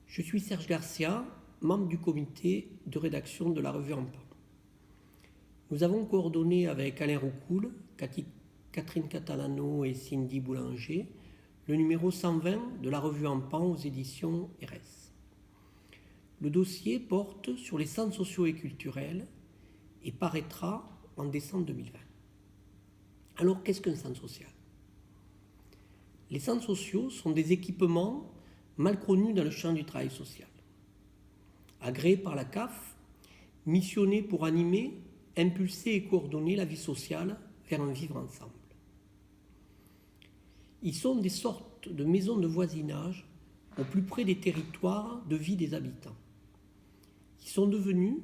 Je suis Serge Garcia, membre du comité de rédaction de la revue En Pan. Nous avons coordonné avec Alain Roucoul, Catherine Catalano et Cindy Boulanger le numéro 120 de la revue En Pan aux éditions RS. Le dossier porte sur les centres sociaux et culturels et paraîtra en décembre 2020. Alors, qu'est-ce qu'un centre social ? Les centres sociaux sont des équipements mal connus dans le champ du travail social. Agréés par la CAF, missionnés pour animer, impulser et coordonner la vie sociale vers un vivre ensemble. Ils sont des sortes de maisons de voisinage au plus près des territoires de vie des habitants. Ils sont devenus,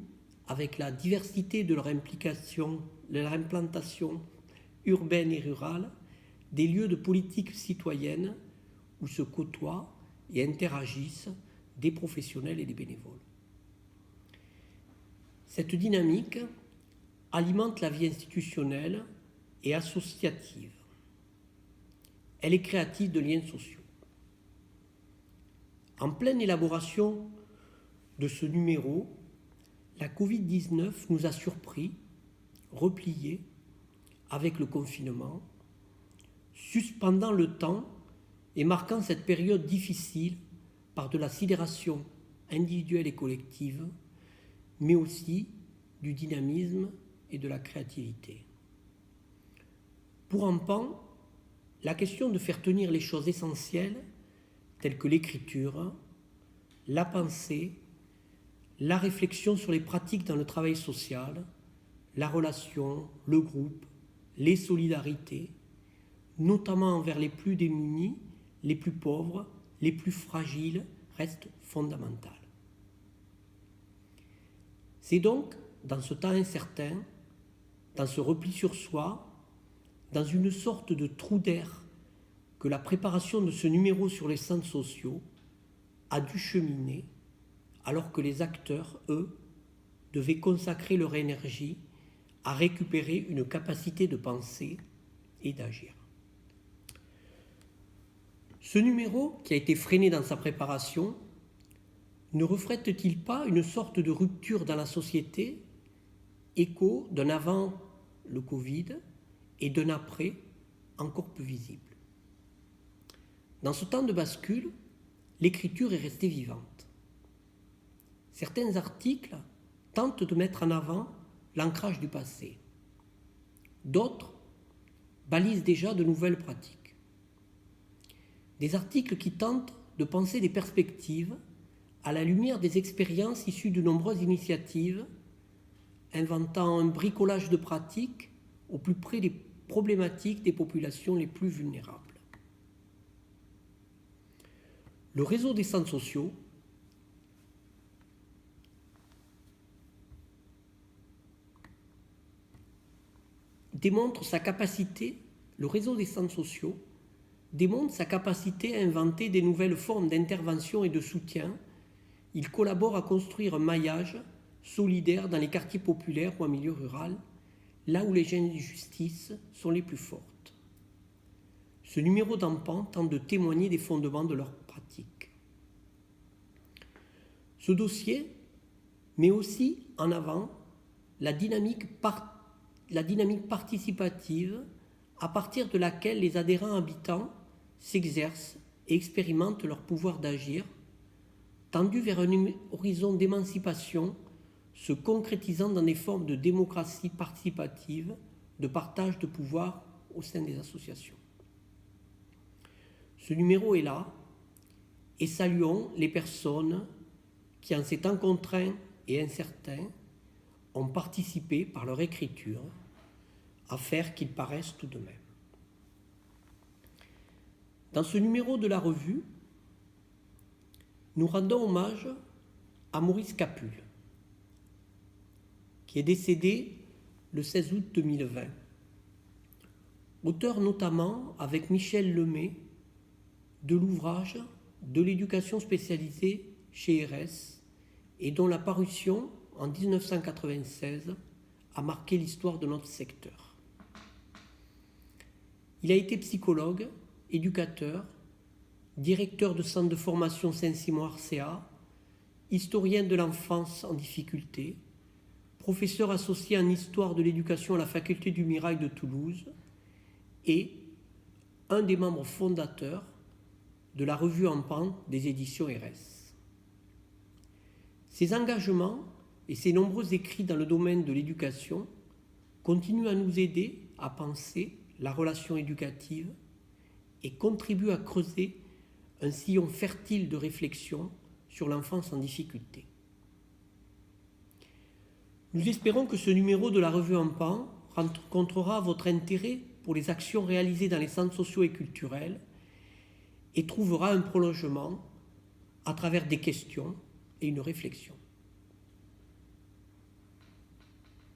avec la diversité de leur implication, de leur implantation urbaine et rurale, des lieux de politique citoyenne où se côtoient et interagissent des professionnels et des bénévoles. Cette dynamique alimente la vie institutionnelle et associative. Elle est créatrice de liens sociaux. En pleine élaboration de ce numéro, la Covid-19 nous a surpris, repliés, avec le confinement, suspendant le temps et marquant cette période difficile par de la sidération individuelle et collective, mais aussi du dynamisme et de la créativité. Pour En Pan, la question de faire tenir les choses essentielles, telles que l'écriture, la pensée, la réflexion sur les pratiques dans le travail social, la relation, le groupe, les solidarités, notamment envers les plus démunis, les plus pauvres, les plus fragiles, reste fondamentale. C'est donc, dans ce temps incertain, dans ce repli sur soi, dans une sorte de trou d'air, que la préparation de ce numéro sur les centres sociaux a dû cheminer, alors que les acteurs, eux, devaient consacrer leur énergie à récupérer une capacité de penser et d'agir. Ce numéro, qui a été freiné dans sa préparation, ne reflète-t-il pas une sorte de rupture dans la société, écho d'un avant le Covid et d'un après encore plus visible ? Dans ce temps de bascule, l'écriture est restée vivante. Certains articles tentent de mettre en avant l'ancrage du passé. D'autres balisent déjà de nouvelles pratiques. Des articles qui tentent de penser des perspectives à la lumière des expériences issues de nombreuses initiatives, inventant un bricolage de pratiques au plus près des problématiques des populations les plus vulnérables. Le réseau des centres sociaux démontre sa capacité à inventer des nouvelles formes d'intervention et de soutien. Il collabore à construire un maillage solidaire dans les quartiers populaires ou en milieu rural, là où les injustices sont les plus fortes. Ce numéro d'En Pan tente de témoigner des fondements de leur pratique. Ce dossier met aussi en avant la dynamique participative à partir de laquelle les adhérents habitants s'exercent et expérimentent leur pouvoir d'agir, tendu vers un horizon d'émancipation se concrétisant dans des formes de démocratie participative, de partage de pouvoir au sein des associations. Ce numéro est là, et saluons les personnes qui, en ces temps contraints et incertains, ont participé par leur écriture à faire qu'il paraisse tout de même. Dans ce numéro de la revue, nous rendons hommage à Maurice Capule, qui est décédé le 16 août 2020. Auteur notamment, avec Michel Lemay, de l'ouvrage de l'éducation spécialisée chez RS et dont la parution en 1996 a marqué l'histoire de notre secteur. Il a été psychologue, éducateur, directeur de centre de formation Saint-Simon-Arcéa, historien de l'enfance en difficulté, professeur associé en histoire de l'éducation à la faculté du Mirail de Toulouse et un des membres fondateurs de la revue en pente des éditions RS. Ses engagements et ses nombreux écrits dans le domaine de l'éducation continuent à nous aider à penser la relation éducative et contribuent à creuser un sillon fertile de réflexion sur l'enfance en difficulté. Nous espérons que ce numéro de la revue en pan rencontrera votre intérêt pour les actions réalisées dans les centres sociaux et culturels et trouvera un prolongement à travers des questions et une réflexion.